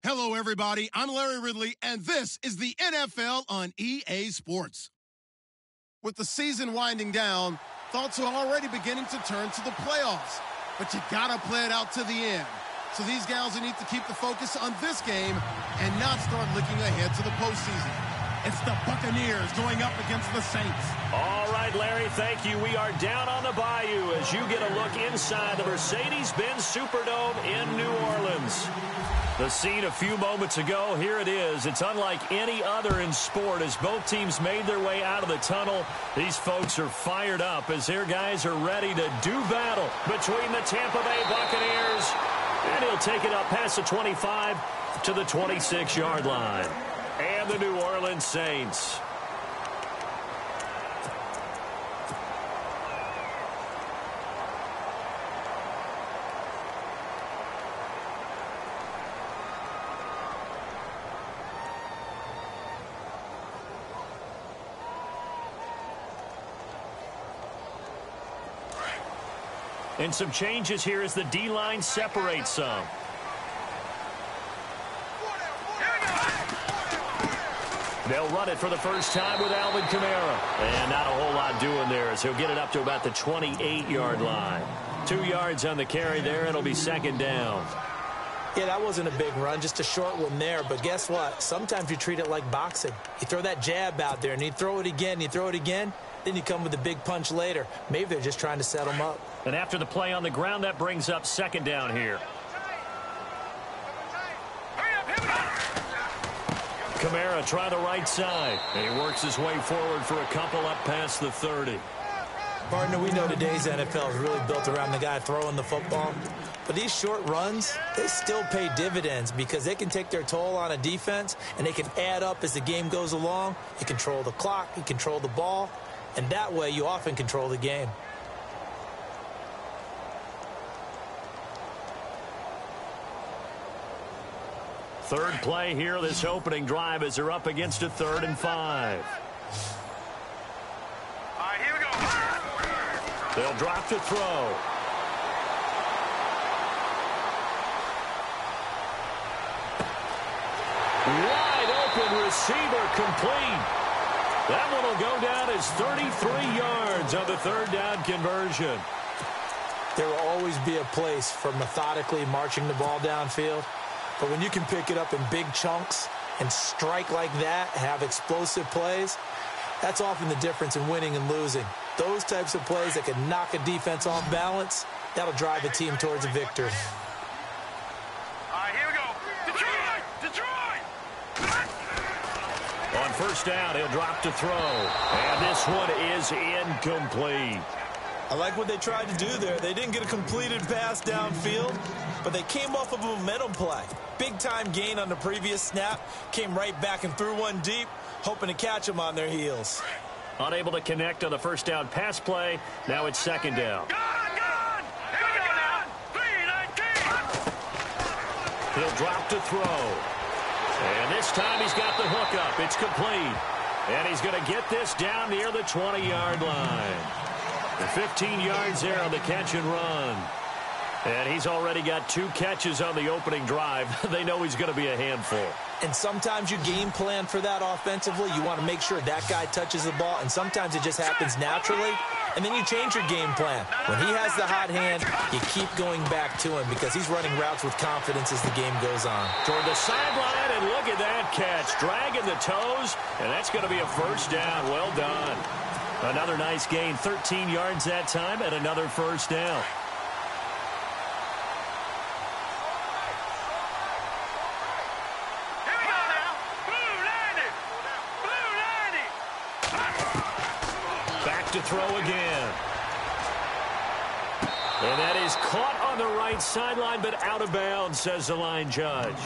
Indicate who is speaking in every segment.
Speaker 1: Hello, everybody. I'm Larry Ridley, and this is the NFL on EA Sports. With the season winding down, thoughts are already beginning to turn to the playoffs. But you gotta play it out to the end. So these gals need to keep the focus on this game and not start looking ahead to the postseason. It's the Buccaneers going up against the Saints.
Speaker 2: All right, Larry, thank you. We are down on the bayou as you get a look inside the Mercedes-Benz Superdome in New Orleans. The scene a few moments ago, here it is. It's unlike any other in sport as both teams made their way out of the tunnel. These folks are fired up as their guys are ready to do battle between the Tampa Bay Buccaneers. And he'll take it up past the 25 to the 26-yard line. And the New Orleans Saints. And some changes here as the D-line separates some. They'll run it for the first time with Alvin Kamara. And not a whole lot doing there as he'll get it up to about the 28-yard line. 2 yards on the carry there. It'll be second down.
Speaker 3: Yeah, that wasn't a big run, just a short one there. But guess what? Sometimes you treat it like boxing. You throw that jab out there, and you throw it again, you throw it again. Then you come with a big punch later. Maybe they're just trying to set them up.
Speaker 2: And after the play on the ground, that brings up second down here. Kamara try the right side. And he works his way forward for a couple up past the 30.
Speaker 3: Partner, we know today's NFL is really built around the guy throwing the football. But these short runs, they still pay dividends because they can take their toll on a defense and they can add up as the game goes along. You control the clock, you control the ball, and that way you often control the game.
Speaker 2: Third play here, this opening drive as they're up against a 3rd and 5.
Speaker 4: All right, here we go.
Speaker 2: They'll drop to throw. Wide open receiver complete. That one will go down as 33 yards on the 3rd down conversion.
Speaker 3: There will always be a place for methodically marching the ball downfield. But when you can pick it up in big chunks and strike like that, have explosive plays, that's often the difference in winning and losing. Those types of plays that can knock a defense off balance, that'll drive a team towards a victory.
Speaker 4: All right, here we go. Detroit!
Speaker 2: On first down, he'll drop to throw. And this one is incomplete.
Speaker 5: I like what they tried to do there. They didn't get a completed pass downfield, but they came off of a momentum play. Big-time gain on the previous snap, came right back and threw one deep, hoping to catch them on their heels.
Speaker 2: Unable to connect on the first down pass play. Now it's second down.
Speaker 4: Gone! Here we go now. 3-19.
Speaker 2: He'll drop to throw. And this time he's got the hook up. It's complete. And he's going to get this down near the 20-yard line. The 15 yards there on the catch and run. And he's already got 2 catches on the opening drive. They know he's going to be a handful.
Speaker 3: And sometimes you game plan for that offensively. You want to make sure that guy touches the ball, and sometimes it just happens naturally. And then you change your game plan. When he has the hot hand, you keep going back to him because he's running routes with confidence as the game goes on.
Speaker 2: Toward the sideline, and look at that catch. Dragging the toes, and that's going to be a first down. Well done. Another nice gain, 13 yards that time, and another first down.
Speaker 4: Here we go now. Blue 90.
Speaker 2: Back to throw again. And that is caught on the right sideline, but out of bounds, says the line judge.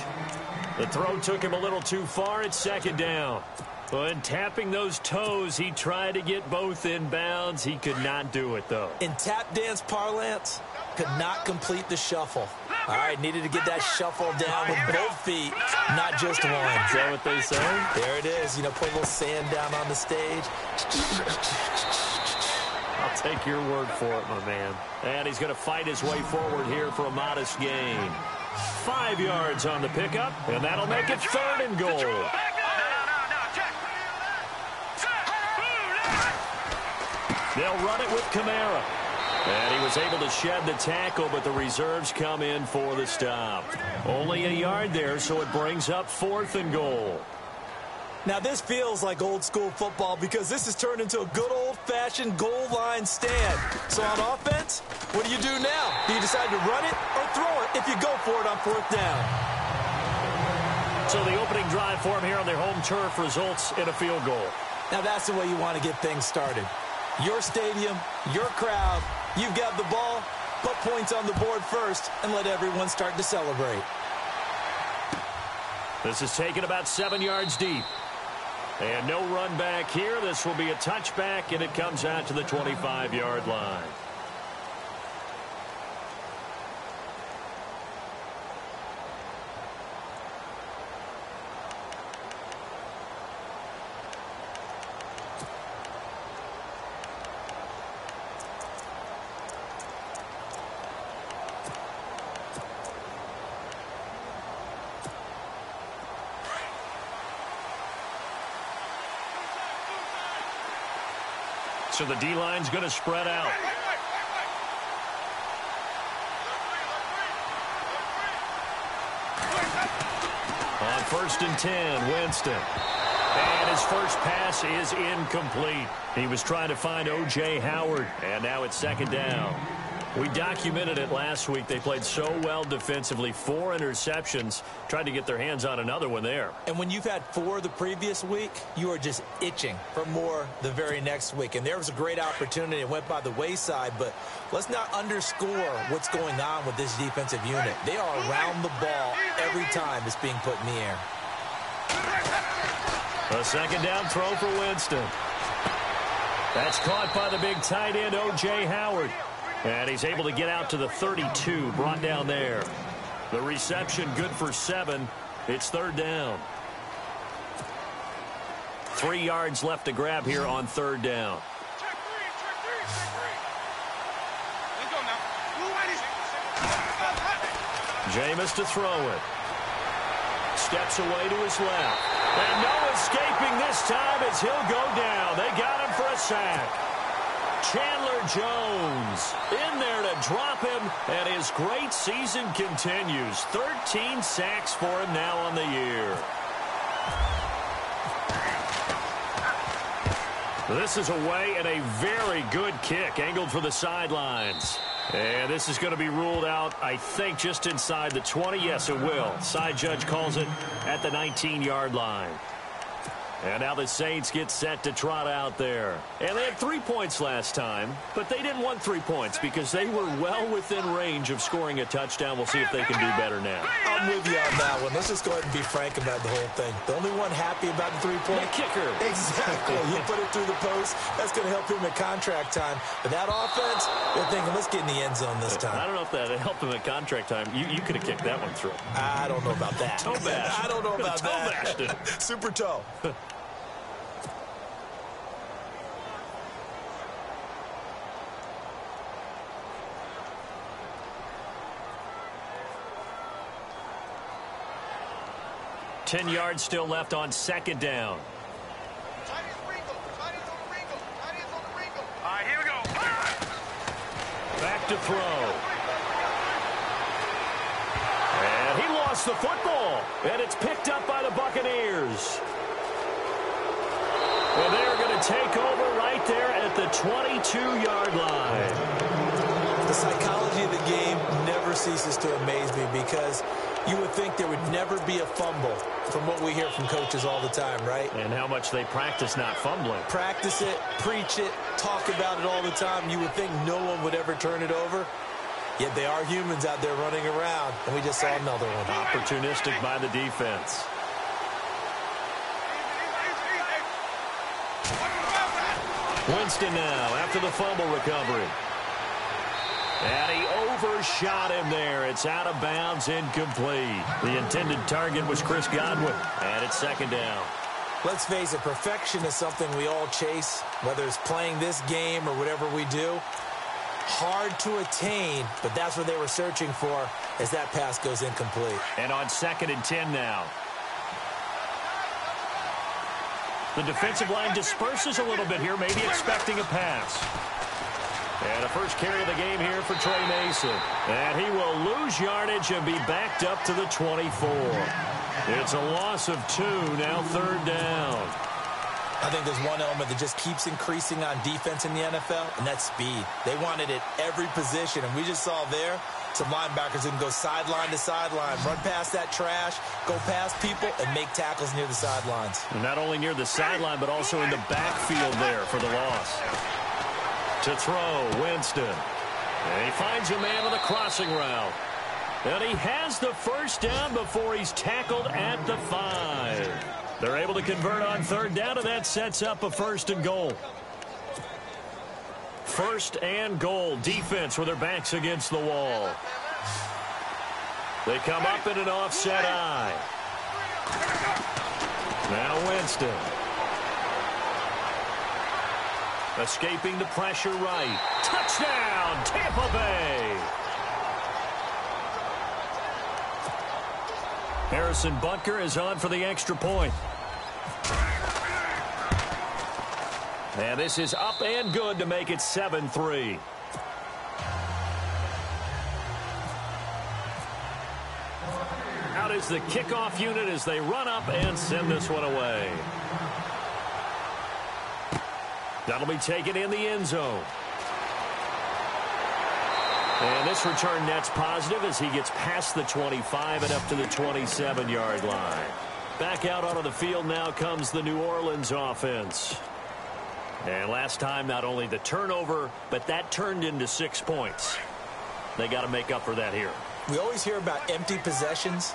Speaker 2: The throw took him a little too far. It's second down. But tapping those toes, he tried to get both in bounds. He could not do it, though.
Speaker 3: In tap dance parlance, could not complete the shuffle. All right, needed to get that shuffle down with both feet, not just one.
Speaker 2: Is that what they say?
Speaker 3: There it is. You know, put a little sand down on the stage.
Speaker 2: I'll take your word for it, my man. And he's going to fight his way forward here for a modest gain. 5 yards on the pickup, and that'll make it 3rd and goal. They'll run it with Kamara. And he was able to shed the tackle, but the reserves come in for the stop. Only a yard there, so it brings up 4th and goal.
Speaker 5: Now, this feels like old-school football because this has turned into a good old-fashioned goal line stand. So on offense, what do you do now? Do you decide to run it or throw it if you go for it on 4th down?
Speaker 2: So the opening drive for him here on their home turf results in a field goal.
Speaker 5: Now, that's the way you want to get things started. Your stadium, your crowd, you've got the ball, put points on the board first, and let everyone start to celebrate.
Speaker 2: This is taken about 7 yards deep. And no run back here. This will be a touchback, and it comes out to the 25-yard line. So the D-line's going to spread out. On 1st and 10, Winston. And his first pass is incomplete. He was trying to find O.J. Howard, and now it's 2nd down. We documented it last week. They played so well defensively. 4 interceptions. Tried to get their hands on another one there.
Speaker 5: And when you've had 4 the previous week, you are just itching for more the very next week. And there was a great opportunity. It went by the wayside, but let's not underscore what's going on with this defensive unit. They are around the ball every time it's being put in the air.
Speaker 2: A 2nd down throw for Winston. That's caught by the big tight end, O.J. Howard. And he's able to get out to the 32, brought down there. The reception good for 7. It's 3rd down. 3 yards left to grab here on 3rd down. Jameis to throw it. Steps away to his left. And no escaping this time as he'll go down. They got him for a sack. Chandler Jones in there to drop him, and his great season continues. 13 sacks for him now on the year. This is away and a very good kick, angled for the sidelines. And this is going to be ruled out, I think, just inside the 20. Yes, it will. Side judge calls it at the 19-yard line. And now the Saints get set to trot out there. And they had 3 points last time, but they didn't want 3 points because they were well within range of scoring a touchdown. We'll see if they can do better now.
Speaker 5: I'm with you on that one. Let's just go ahead and be frank about the whole thing. The only one happy about the 3-point?
Speaker 2: The kicker.
Speaker 5: Exactly. He put it through the post. That's going to help him at contract time. But that offense, they're thinking, let's get in the end zone this time.
Speaker 2: I don't know if that helped him at contract time. You could have kicked that one through.
Speaker 5: I don't know about that.
Speaker 2: Toe bash.
Speaker 5: I don't know about
Speaker 2: toe
Speaker 5: that.
Speaker 2: Bashed it.
Speaker 5: Super toe.
Speaker 2: Ten yards still left on 2nd down.
Speaker 4: All right, here we go.
Speaker 2: Back to throw. And he lost the football. And it's picked up by the Buccaneers. And they're going to take over right there at the 22-yard line.
Speaker 5: The psychology of the game never ceases to amaze me because you would think there would never be a fumble from what we hear from coaches all the time, right?
Speaker 2: And how much they practice not fumbling.
Speaker 5: Practice it, preach it, talk about it all the time. You would think no one would ever turn it over. Yet they are humans out there running around, and we just saw another one.
Speaker 2: Opportunistic by the defense. Winston now after the fumble recovery. And he overshot him there. It's out of bounds, incomplete. The intended target was Chris Godwin, and it's 2nd down.
Speaker 5: Let's face it, perfection is something we all chase, whether it's playing this game or whatever we do.
Speaker 3: Hard to attain, but that's what they were searching for as that pass goes incomplete.
Speaker 2: And on 2nd and 10 now. The defensive line disperses a little bit here, maybe expecting a pass. And a first carry of the game here for Trey Mason. And he will lose yardage and be backed up to the 24. It's a loss of 2, now 3rd down.
Speaker 3: I think there's one element that just keeps increasing on defense in the NFL, and that's speed. They want it at every position, and we just saw there some linebackers that can go sideline to sideline, run past that trash, go past people, and make tackles near the sidelines.
Speaker 2: And not only near the sideline, but also in the backfield there for the loss. To throw, Winston. And he finds a man on the crossing route. And he has the first down before he's tackled at the 5. They're able to convert on 3rd down, and that sets up a 1st and goal. 1st and goal. Defense with their backs against the wall. They come up in an offset eye. Now Winston. Escaping the pressure right. Touchdown, Tampa Bay. Harrison Butker is on for the extra point. And this is up and good to make it 7-3. Out is the kickoff unit as they run up and send this one away. That'll be taken in the end zone. And this return net's positive as he gets past the 25 and up to the 27-yard line. Back out onto the field now comes the New Orleans offense. And last time, not only the turnover, but that turned into 6 points. They got to make up for that here.
Speaker 3: We always hear about empty possessions,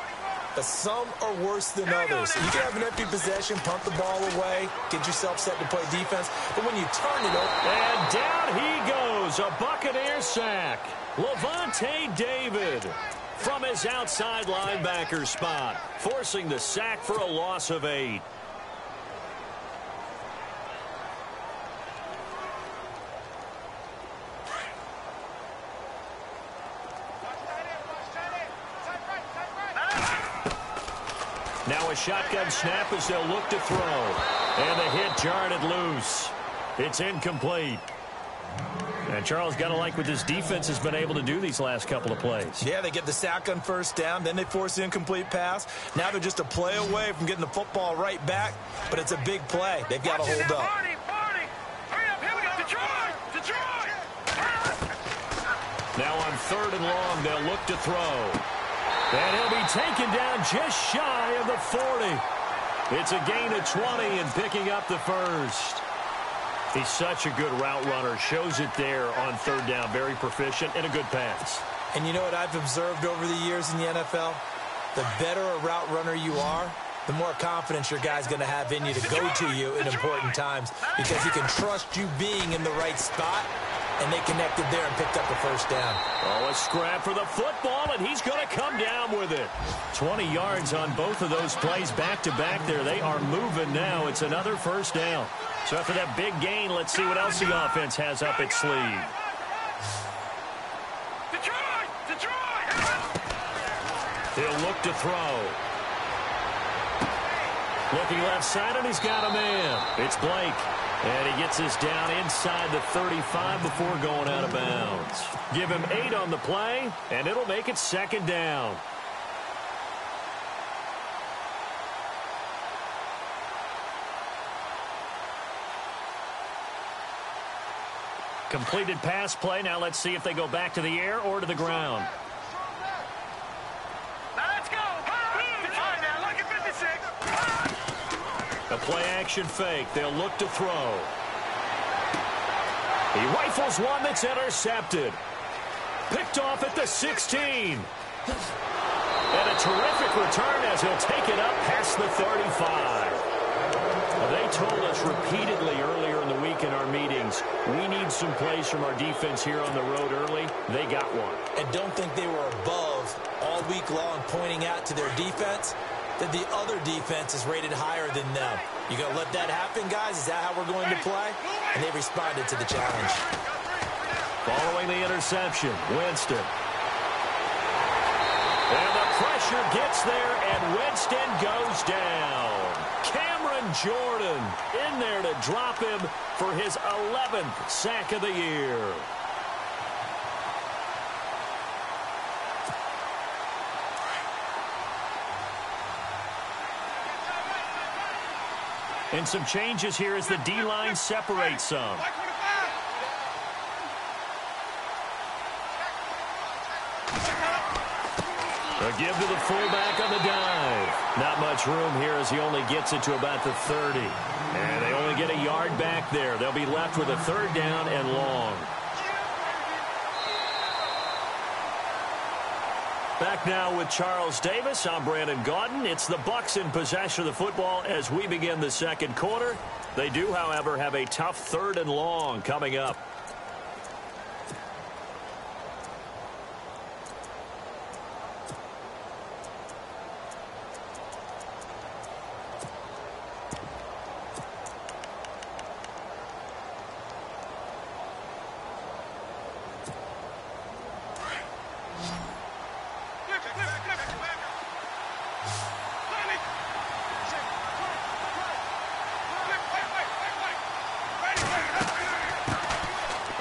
Speaker 3: but some are worse than others. You can have an empty possession, punt the ball away, get yourself set to play defense, but when you turn it over...
Speaker 2: And down he goes, a Buccaneer sack. Levante David from his outside linebacker spot, forcing the sack for a loss of 8. Now a shotgun snap as they'll look to throw. And the hit jarred it loose. It's incomplete. And Charles, got to like what this defense has been able to do these last couple of plays.
Speaker 5: Yeah, they get the sack on 1st down, then they force the incomplete pass. Now they're just a play away from getting the football right back, but it's a big play. They've got to hold up.
Speaker 4: Hurry up, here we go. Detroit!
Speaker 2: Now on 3rd and long, they'll look to throw. And he'll be taken down just shy of the 40. It's a gain of 20 and picking up the 1st. He's such a good route runner. Shows it there on 3rd down. Very proficient and a good pass.
Speaker 3: And you know what I've observed over the years in the NFL? The better a route runner you are, the more confidence your guy's going to have in you to go to you in important times because he can trust you being in the right spot, and they connected there and picked up the 1st down.
Speaker 2: Oh, a scrap for the football, and he's going to come down with it. 20 yards on both of those plays back-to-back there. They are moving now. It's another 1st down. So after that big gain, let's see what else the offense has up its sleeve.
Speaker 4: Detroit!
Speaker 2: He'll look to throw. Looking left side, and he's got a man. It's Blake. And he gets us down inside the 35 before going out of bounds. Give him 8 on the play, and it'll make it 2nd down. Completed pass play. Now let's see if they go back to the air or to the ground.
Speaker 4: Now let's go. Detroit now, look at 56.
Speaker 2: A play-action fake. They'll look to throw. He rifles one that's intercepted. Picked off at the 16. And a terrific return as he'll take it up past the 35. They told us repeatedly earlier in the week in our meetings, we need some plays from our defense here on the road early. They got one.
Speaker 3: And don't think they were above all week long pointing out to their defense that the other defense is rated higher than them. You going to let that happen, guys? Is that how we're going to play? And they responded to the challenge.
Speaker 2: Following the interception, Winston. And the pressure gets there, and Winston goes down. Cameron Jordan in there to drop him for his 11th sack of the year. And some changes here as the D-line separates some. A give to the fullback on the dive. Not much room here as he only gets it to about the 30. And they only get a yard back there. They'll be left with a 3rd down and long. Back now with Charles Davis. I'm Brandon Gaudin. It's the Bucs in possession of the football as we begin the second quarter. They do, however, have a tough 3rd and long coming up.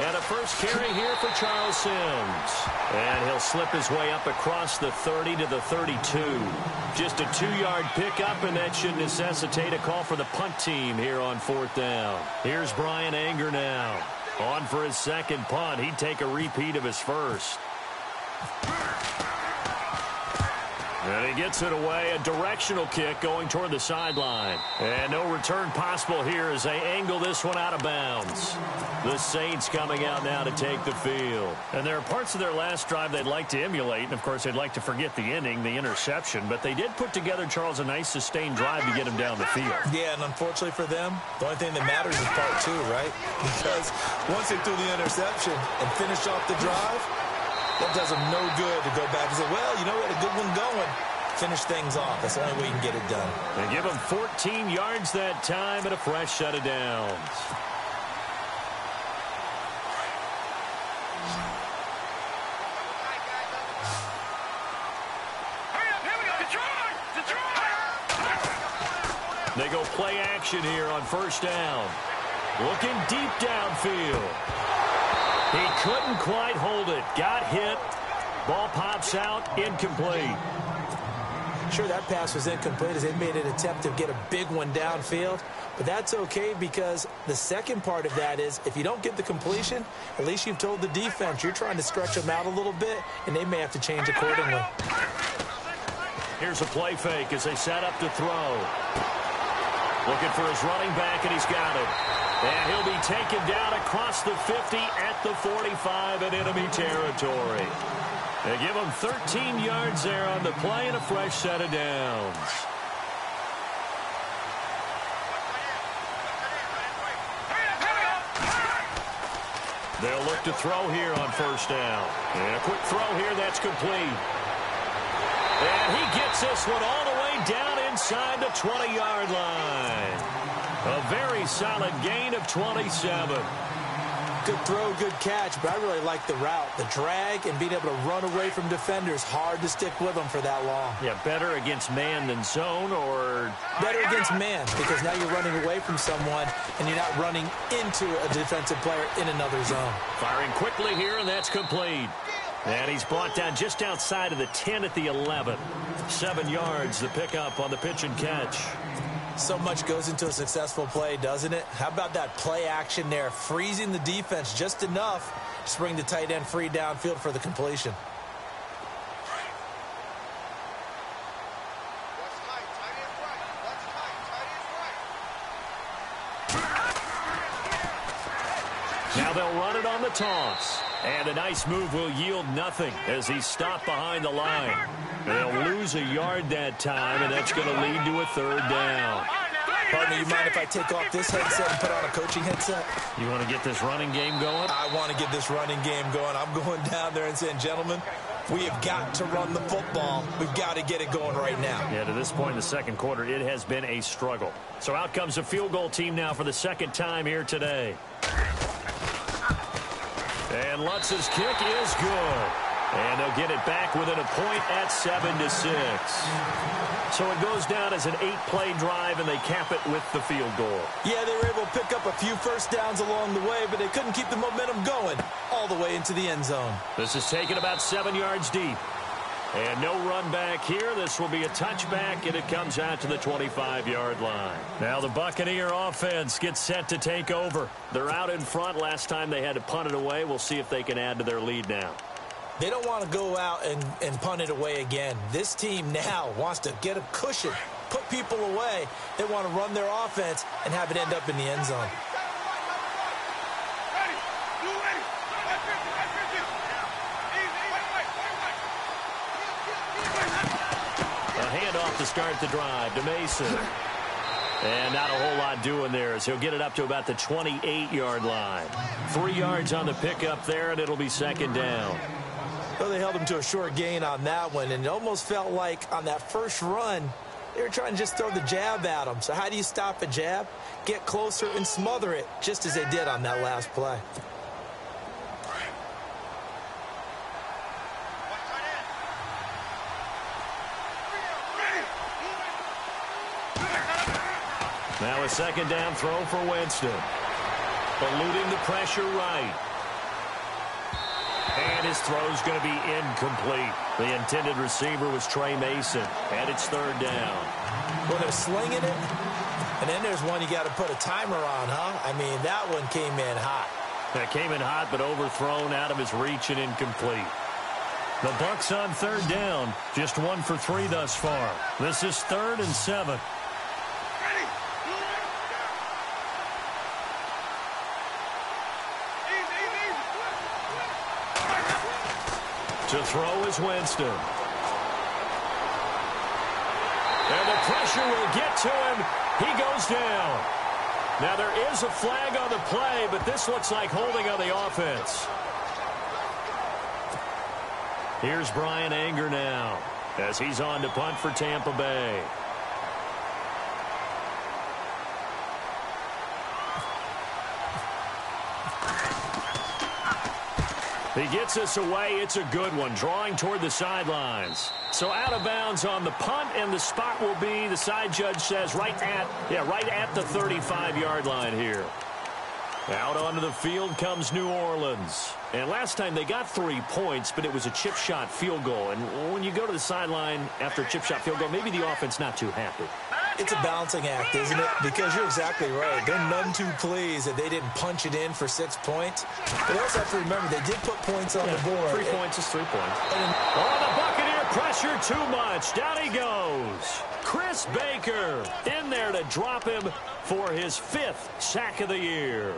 Speaker 2: And a first carry here for Charles Sims. And he'll slip his way up across the 30 to the 32. Just a 2-yard pickup, and that should necessitate a call for the punt team here on 4th down. Here's Brian Anger now. On for his second punt. He'd take a repeat of his first. And he gets it away, a directional kick going toward the sideline. And no return possible here as they angle this one out of bounds. The Saints coming out now to take the field. And there are parts of their last drive they'd like to emulate. And, of course, they'd like to forget the inning, the interception. But they did put together, Charles, a nice sustained drive to get him down the field.
Speaker 5: Yeah, and unfortunately for them, the only thing that matters is part 2, right? Because once they threw the interception and finished off the drive, that does them no good to go back and say, well, you know, we had a good one going. Finish things off. That's the only way you can get it done.
Speaker 2: And give them 14 yards that time and a fresh set of downs. They go play action here on 1st down. Looking deep downfield. He couldn't quite hold it. Got hit. Ball pops out. Incomplete.
Speaker 3: Sure, that pass was incomplete as they made an attempt to get a big one downfield. But that's okay because the second part of that is if you don't get the completion, at least you've told the defense you're trying to stretch them out a little bit, and they may have to change accordingly.
Speaker 2: Here's a play fake as they set up to throw. Looking for his running back, and he's got it. And he'll be taken down across the 50 at the 45 in enemy territory. They give him 13 yards there on the play and a fresh set of downs. They'll look to throw here on 1st down. And a quick throw here, that's complete. And he gets this one all the way down inside the 20-yard line. A very solid gain of 27.
Speaker 3: Good throw, good catch, but I really like the route. The drag and being able to run away from defenders, hard to stick with them for that long.
Speaker 2: Yeah, better against man than zone, or
Speaker 3: better against man because now you're running away from someone and you're not running into a defensive player in another zone.
Speaker 2: Firing quickly here, and that's complete. And he's brought down just outside of the 10 at the 11. 7 yards, the pickup on the pitch and catch.
Speaker 5: So much goes into a successful play, doesn't it? How about that play action there, freezing the defense just enough to bring the tight end free downfield for the completion.
Speaker 2: Now they'll run it on the toss. And a nice move will yield nothing as he's stopped behind the line. They'll lose a yard that time, and that's going to lead to a 3rd down.
Speaker 5: Partner, you mind if I take off this headset and put on a coaching headset?
Speaker 2: You want to get this running game going?
Speaker 5: I want to get this running game going. I'm going down there and saying, gentlemen, we have got to run the football. We've got to get it going right now.
Speaker 2: Yeah, to this point in the second quarter, it has been a struggle. So out comes a field goal team now for the second time here today. And Lutz's kick is good. And they'll get it back within a point at 7-6. So it goes down as an 8-play drive, and they cap it with the field goal.
Speaker 5: Yeah, they were able to pick up a few first downs along the way, but they couldn't keep the momentum going all the way into the end zone.
Speaker 2: This is taken about 7 yards deep. And no run back here. This will be a touchback, and it comes out to the 25-yard line. Now the Buccaneer offense gets set to take over. They're out in front. Last time they had to punt it away. We'll see if they can add to their lead now.
Speaker 5: They don't want to go out and punt it away again. This team now wants to get a cushion, put people away. They want to run their offense and have it end up in the end zone.
Speaker 2: A handoff to start the drive to Mason. And not a whole lot doing there as he'll get it up to about the 28-yard line. 3 yards on the pickup there, and it'll be second down.
Speaker 5: Well, they held him to a short gain on that one, and it almost felt like on that first run, they were trying to just throw the jab at him. So how do you stop a jab? Get closer and smother it, just as they did on that last play.
Speaker 2: Now a second down throw for Winston. Eluding the pressure right. And his throw's going to be incomplete. The intended receiver was Trey Mason. And it's third down.
Speaker 5: Well, they're slinging it. And then there's one you got to put a timer on, huh? I mean, that one came in hot.
Speaker 2: That came in hot, but overthrown, out of his reach and incomplete. The Bucs on third down. Just 1 for 3 thus far. This is 3rd and 7. To throw is Winston. And the pressure will get to him. He goes down. Now there is a flag on the play, but this looks like holding on the offense. Here's Brian Anger now as he's on to punt for Tampa Bay. He gets us away. It's a good one, drawing toward the sidelines. So out of bounds on the punt, and the spot will be, the side judge says, right at the 35-yard line here. Out onto the field comes New Orleans. And last time they got 3 points, but it was a chip shot field goal. And when you go to the sideline after a chip shot field goal, maybe the offense not too happy.
Speaker 5: It's a balancing act, isn't it? Because you're exactly right. They're none too pleased that they didn't punch it in for 6 points. But they also have to remember they did put points on the board.
Speaker 2: 3 points is 3 points. The Buccaneer pressure too much. Down he goes. Chris Baker in there to drop him for his 5th sack of the year.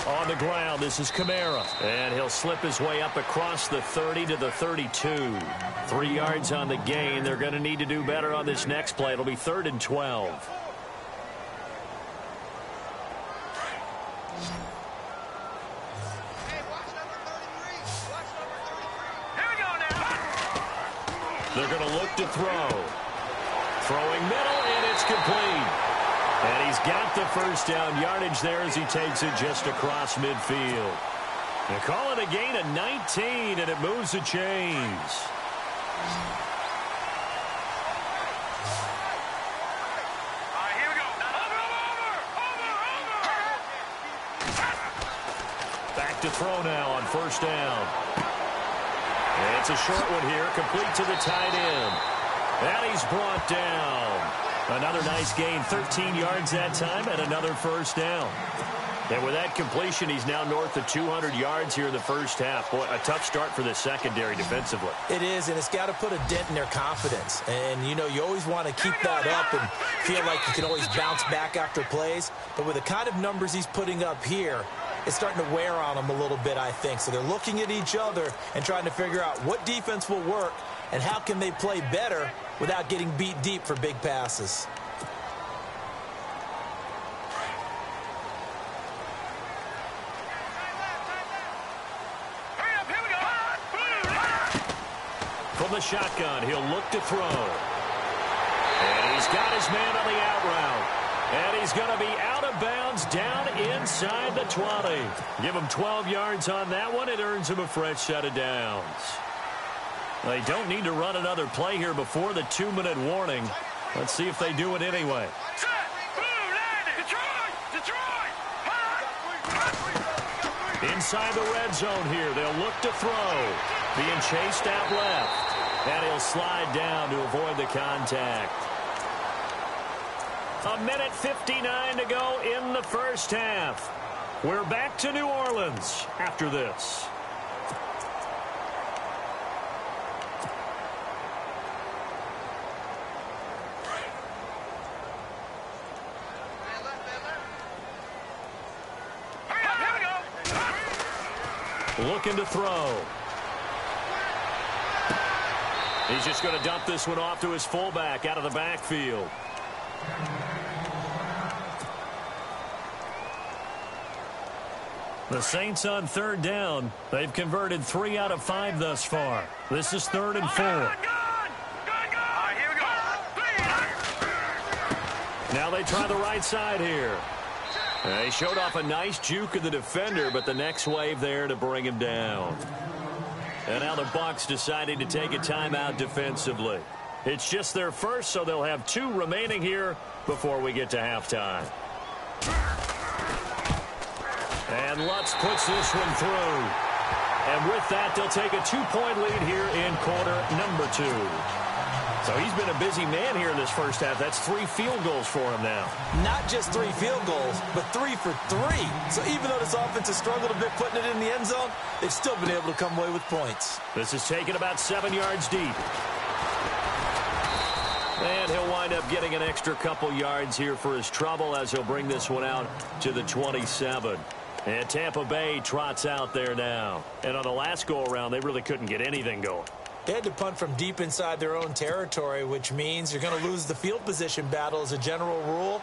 Speaker 2: On the ground, this is Kamara. And he'll slip his way up across the 30 to the 32. 3 yards on the gain. They're going to need to do better on this next play. It'll be 3rd and 12. They're going to look to throw. Throwing middle, and it's complete. And he's got the first down yardage there as he takes it just across midfield. They call it a gain of 19, and it moves the chains.
Speaker 4: Here we go.
Speaker 2: Back to throw now on first down. And it's a short one here, complete to the tight end. And he's brought down. Another nice gain, 13 yards that time, and another first down. And with that completion, he's now north of 200 yards here in the first half. Boy, a tough start for the secondary defensively.
Speaker 5: It is, and it's got to put a dent in their confidence. And, you know, you always want to keep that up and feel like you can always bounce back after plays. But with the kind of numbers he's putting up here, it's starting to wear on them a little bit, I think. So they're looking at each other and trying to figure out what defense will work and how can they play better without getting beat deep for big passes.
Speaker 2: shotgun. He'll look to throw. And he's got his man on the out route. And he's going to be out of bounds down inside the 20. Give him 12 yards on that one. It earns him a fresh set of downs. They don't need to run another play here before the 2-minute warning. Let's see if they do it anyway. Inside the red zone here. They'll look to throw. Being chased out left. And he'll slide down to avoid the contact. 1:59 to go in the first half. We're back to New Orleans after this. Looking to throw. He's just going to dump this one off to his fullback out of the backfield. The Saints on third down. They've converted 3 out of 5 thus far. This is 3rd and 4. Now they try the right side here. They showed off a nice juke of the defender, but the next wave there to bring him down. And now the Bucs deciding to take a timeout defensively. It's just their first, so they'll have 2 remaining here before we get to halftime. And Lutz puts this one through. And with that, they'll take a 2-point lead here in quarter number 2. So he's been a busy man here in this first half. That's 3 field goals for him now.
Speaker 3: Not just 3 field goals, but 3 for 3. So even though this offense has struggled a bit putting it in the end zone, they've still been able to come away with points.
Speaker 2: This is taken about 7 yards deep. And he'll wind up getting an extra couple yards here for his trouble as he'll bring this one out to the 27. And Tampa Bay trots out there now. And on the last go-around, they really couldn't get anything going.
Speaker 3: They had to punt from deep inside their own territory, which means you're going to lose the field position battle as a general rule.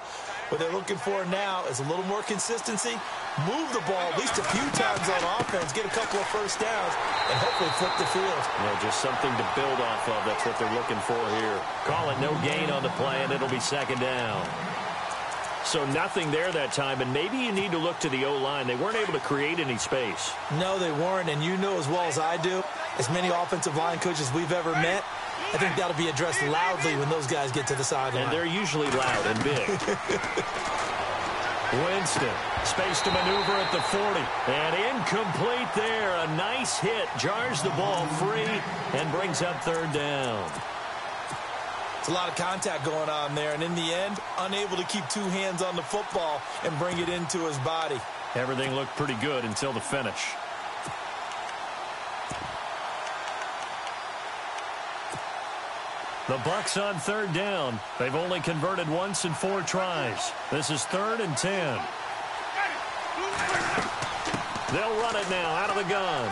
Speaker 3: What they're looking for now is a little more consistency, move the ball at least a few times on offense, get a couple of first downs, and hopefully flip the field.
Speaker 2: Just something to build off of. That's what they're looking for here. Call it no gain on the play, and it'll be 2nd down. So nothing there that time, and maybe you need to look to the O-line. They weren't able to create any space.
Speaker 3: No, they weren't, and you know as well as I do, as many offensive line coaches we've ever met, I think that'll be addressed loudly when those guys get to the sideline.
Speaker 2: And they're usually loud and big. Winston, space to maneuver at the 40. And incomplete there. A nice hit. Jars the ball free and brings up 3rd down.
Speaker 5: It's a lot of contact going on there, and in the end, unable to keep 2 hands on the football and bring it into his body.
Speaker 2: Everything looked pretty good until the finish. The Bucs on 3rd down. They've only converted once in 4 tries. This is 3rd and 10. They'll run it now out of the gun.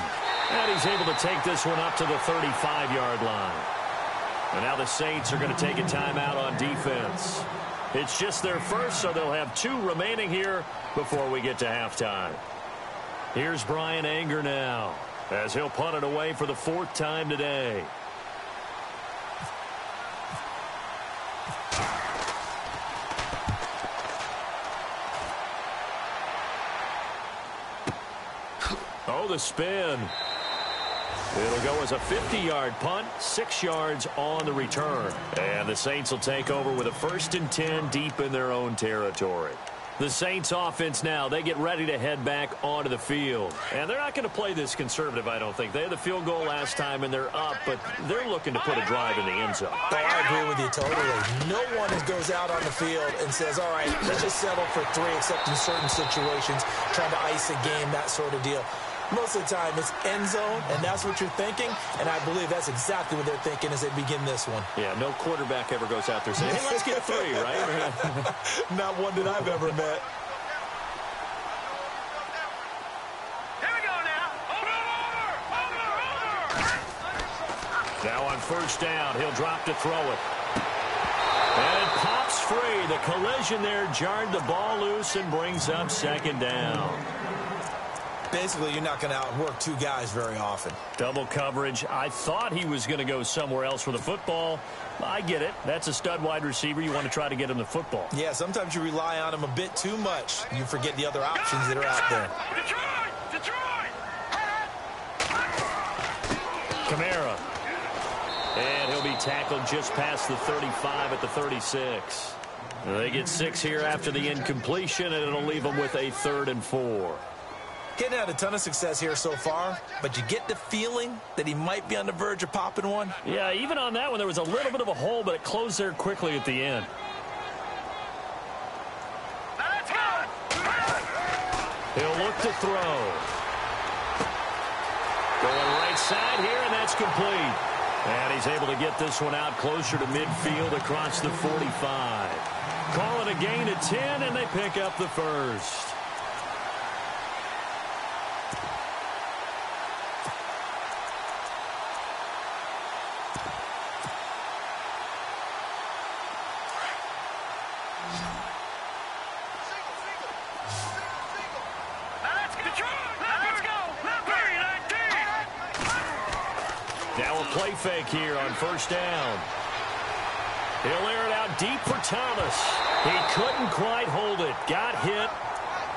Speaker 2: And he's able to take this one up to the 35-yard line. And now the Saints are going to take a timeout on defense. It's just their first, so they'll have 2 remaining here before we get to halftime. Here's Brian Anger now as he'll punt it away for the 4th time today. Oh, the spin. It'll go as a 50-yard punt, 6 yards on the return. And the Saints will take over with a 1st and 10 deep in their own territory. The Saints offense now, they get ready to head back onto the field. And they're not going to play this conservative, I don't think. They had the field goal last time, and they're up, but they're looking to put a drive in the end zone.
Speaker 3: Oh, I agree with you totally. No one goes out on the field and says, all right, let's just settle for 3, except in certain situations, trying to ice a game, that sort of deal. Most of the time, it's end zone, and that's what you're thinking, and I believe that's exactly what they're thinking as they begin this one.
Speaker 2: Yeah, no quarterback ever goes out there saying, hey, let's get 3, right?
Speaker 5: Not one that I've ever met.
Speaker 4: Here we go now. Over.
Speaker 2: Now on 1st down, he'll drop to throw it. And it pops free. The collision there jarred the ball loose and brings up 2nd down.
Speaker 5: Basically, you're not going to outwork two guys very often.
Speaker 2: Double coverage. I thought he was going to go somewhere else with the football. I get it. That's a stud wide receiver. You want to try to get him the football.
Speaker 5: Yeah, sometimes you rely on him a bit too much. You forget the other options that are out there.
Speaker 4: Detroit!
Speaker 2: Kamara. And he'll be tackled just past the 35 at the 36. They get 6 here after the incompletion, and it'll leave them with a 3rd and 4.
Speaker 5: Getting had a ton of success here so far, but you get the feeling that he might be on the verge of popping one.
Speaker 2: Yeah, even on that one, there was a little bit of a hole, but it closed there quickly at the end.
Speaker 4: Let's go!
Speaker 2: He'll look to throw. Going right side here, and that's complete. And he's able to get this one out closer to midfield across the 45. Call it a gain of 10, and they pick up the first. Now a play fake here on first down. He'll air it out deep for Thomas. He couldn't quite hold it. Got hit.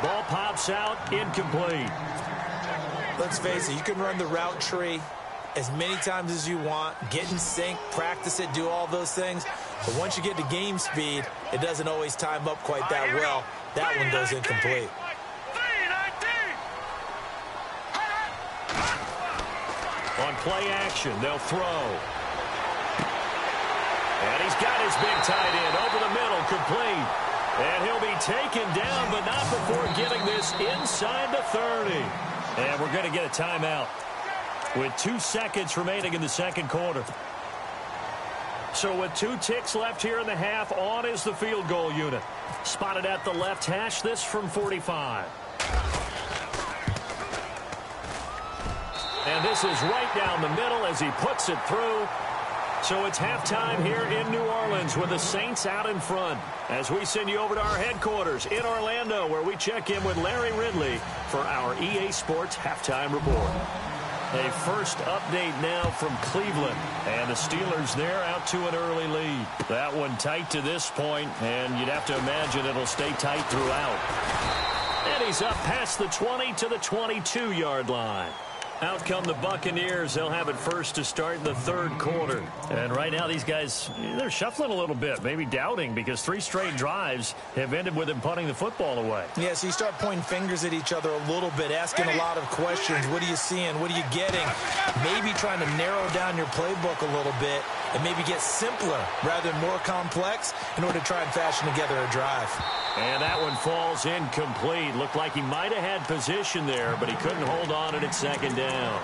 Speaker 2: Ball pops out. Incomplete.
Speaker 5: Let's face it, you can run the route tree as many times as you want, get in sync, practice it, do all those things. But once you get to game speed, it doesn't always time up quite that well. That one goes incomplete.
Speaker 2: On play action, they'll throw. And he's got his big tight end over the middle, complete. And he'll be taken down, but not before getting this inside the 30. And we're going to get a timeout with 2 seconds remaining in the second quarter. So with 2 ticks left here in the half, on is the field goal unit. Spotted at the left hash, this from 45. And this is right down the middle as he puts it through. So it's halftime here in New Orleans with the Saints out in front. As we send you over to our headquarters in Orlando, where we check in with Larry Ridley for our EA Sports Halftime Report. A first update now from Cleveland. And the Steelers there out to an early lead. That one tight to this point, and you'd have to imagine it'll stay tight throughout. And he's up past the 20 to the 22-yard line. Out come the Buccaneers. They'll have it first to start the third quarter. And right now these guys, they're shuffling a little bit, maybe doubting, because 3 straight drives have ended with them punting the football away.
Speaker 5: Yeah, so you start pointing fingers at each other a little bit, asking a lot of questions. What are you seeing? What are you getting? Maybe trying to narrow down your playbook a little bit and maybe get simpler rather than more complex in order to try and fashion together a drive.
Speaker 2: And that one falls incomplete. Looked like he might have had position there, but he couldn't hold on at second down.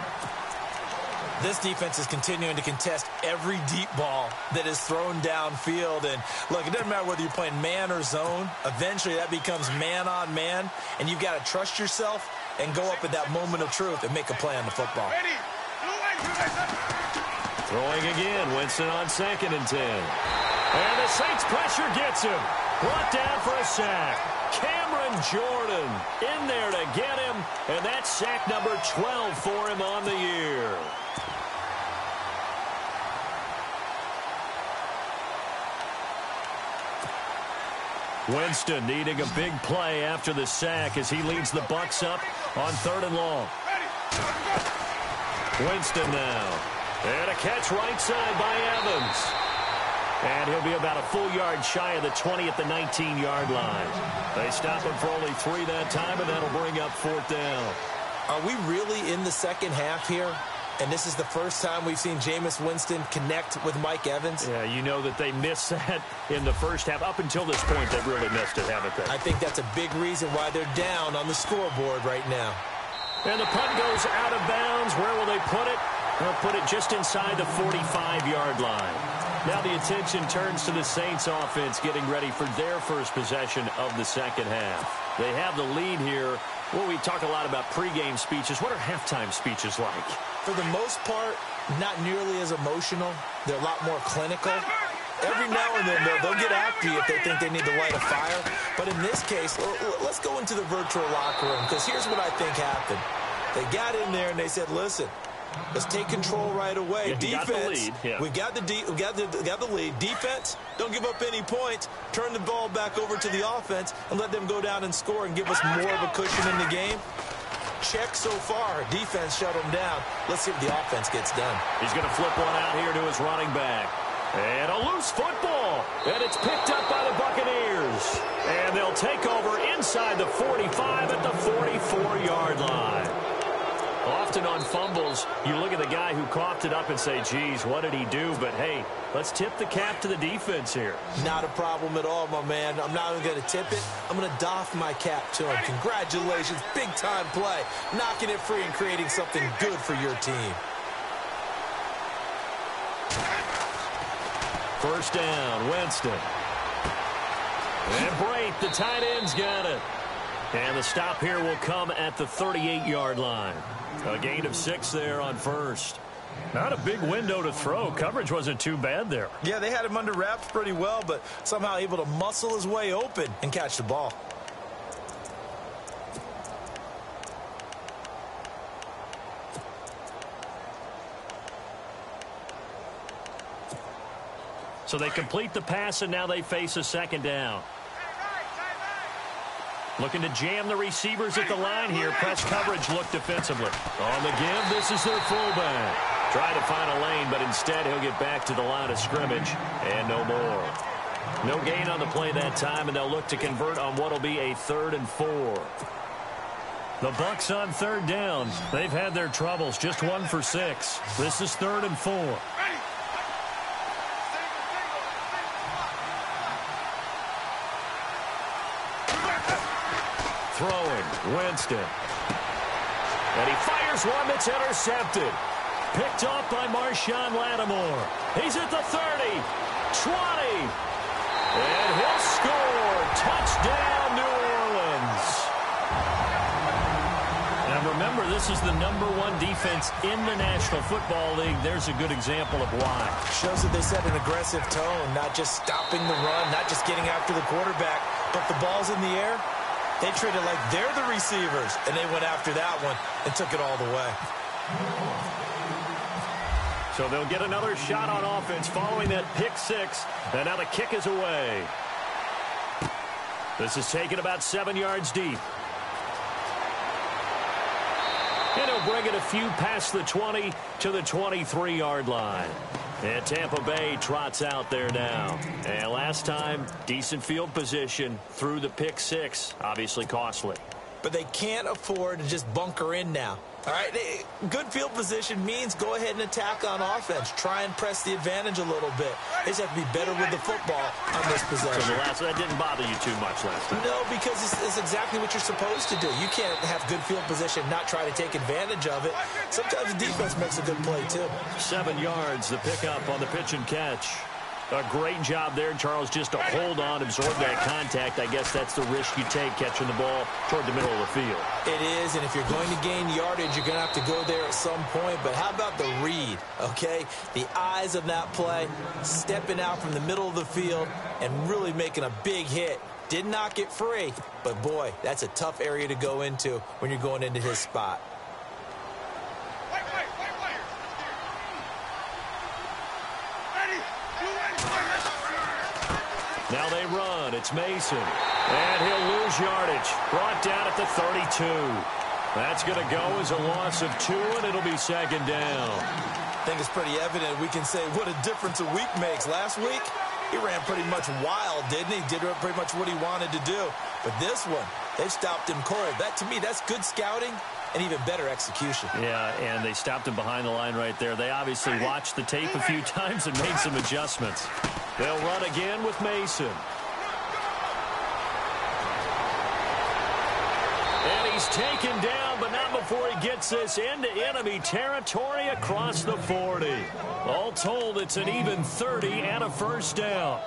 Speaker 5: This defense is continuing to contest every deep ball that is thrown downfield. And, look, it doesn't matter whether you're playing man or zone. Eventually that becomes man on man, and you've got to trust yourself and go up at that moment of truth and make a play on the football.
Speaker 2: Throwing again, Winston on 2nd and 10. And the Saints pressure gets him. Brought down for a sack. Cameron Jordan in there to get him. And that's sack number 12 for him on the year. Winston needing a big play after the sack as he leads the Bucs up on 3rd and long. Winston now. And a catch right side by Evans. And he'll be about a full yard shy of the 20 at the 19-yard line. They stop him for only 3 that time, and that'll bring up 4th down.
Speaker 5: Are we really in the second half here? And this is the first time we've seen Jameis Winston connect with Mike Evans?
Speaker 2: Yeah, you know that they missed that in the first half. Up until this point, they've really missed it, haven't they?
Speaker 5: I think that's a big reason why they're down on the scoreboard right now.
Speaker 2: And the punt goes out of bounds. Where will they put it? They'll put it just inside the 45-yard line. Now the attention turns to the Saints offense getting ready for their first possession of the second half. They have the lead here. Well, we talk a lot about pregame speeches. What are halftime speeches like?
Speaker 5: For the most part, not nearly as emotional. They're a lot more clinical. Every now and then, they'll get after you if they think they need to light a fire. But in this case, let's go into the virtual locker room, because here's what I think happened. They got in there and they said, listen, let's take control right away.
Speaker 2: Yeah,
Speaker 5: Defense,
Speaker 2: we
Speaker 5: got the lead. Defense, don't give up any points. Turn the ball back over to the offense and let them go down and score and give us more of a cushion in the game. Check so far. Defense shut them down. Let's see if the offense gets done.
Speaker 2: He's going to flip one out here to his running back. And a loose football. And it's picked up by the Buccaneers. And they'll take over inside the 45 at the 44-yard line. Often on fumbles, you look at the guy who coughed it up and say, geez, what did he do? But, hey, let's tip the cap to the defense here.
Speaker 5: Not a problem at all, my man. I'm not even going to tip it. I'm going to doff my cap to him. Congratulations. Big-time play. Knocking it free and creating something good for your team.
Speaker 2: First down, Winston. And Brate, the tight end's got it. And the stop here will come at the 38-yard line. A gain of 6 there on first. Not a big window to throw. Coverage wasn't too bad there.
Speaker 5: Yeah, they had him under wraps pretty well, but somehow able to muscle his way open and catch the ball.
Speaker 2: So they complete the pass, and now they face a second down. Looking to jam the receivers at the line here. Press coverage look defensively. On the give, this is their fullback. Trying to find a lane, but instead he'll get back to the line of scrimmage, and no more. No gain on the play that time, and they'll look to convert on what will be a 3rd and 4. The Bucs on 3rd down. They've had their troubles, just 1 for 6. This is 3rd and 4. Throwing, Winston. And he fires one that's intercepted. Picked off by Marshawn Lattimore. He's at the 30, 20. And he'll score. Touchdown, New Orleans. Now remember, this is the #1 defense in the National Football League. There's a good example of why.
Speaker 5: Shows that they set an aggressive tone, not just stopping the run, not just getting after the quarterback, but the ball's in the air. They treat it like they're the receivers, and they went after that one and took it all the way.
Speaker 2: So they'll get another shot on offense following that pick 6, and now the kick is away. This is taken about 7 yards deep. And he'll bring it a few past the 20 to the 23-yard line. And Tampa Bay trots out there now. And last time, decent field position through the pick 6. Obviously costly.
Speaker 5: But they can't afford to just bunker in now. All right, good field position means go ahead and attack on offense. Try and press the advantage a little bit. They just have to be better with the football on this possession.
Speaker 2: So that didn't bother you too much last time?
Speaker 5: No, because it's exactly what you're supposed to do. You can't have good field position, not try to take advantage of it. Sometimes the defense makes a good play, too.
Speaker 2: 7 yards, the pickup on the pitch and catch. A great job there, Charles, just to hold on, absorb that contact. I guess that's the risk you take catching the ball toward the middle of the field.
Speaker 5: It is, and if you're going to gain yardage, you're going to have to go there at some point. But how about the read, okay? The eyes of that play, stepping out from the middle of the field and really making a big hit. Did not get free, but, boy, that's a tough area to go into when you're going into his spot.
Speaker 2: Now they run. It's Mason. And he'll lose yardage. Brought down at the 32. That's going to go as a loss of 2, and it'll be 2nd down.
Speaker 5: I think it's pretty evident. We can say what a difference a week makes. Last week, he ran pretty much wild, didn't he? Did pretty much what he wanted to do. But this one, they've stopped him cold. That, to me, that's good scouting and even better execution.
Speaker 2: Yeah, and they stopped him behind the line right there. They obviously watched the tape a few times and made some adjustments. They'll run again with Mason. And he's taken down, but not before he gets this into enemy territory across the 40. All told, it's an even 30 and a first down.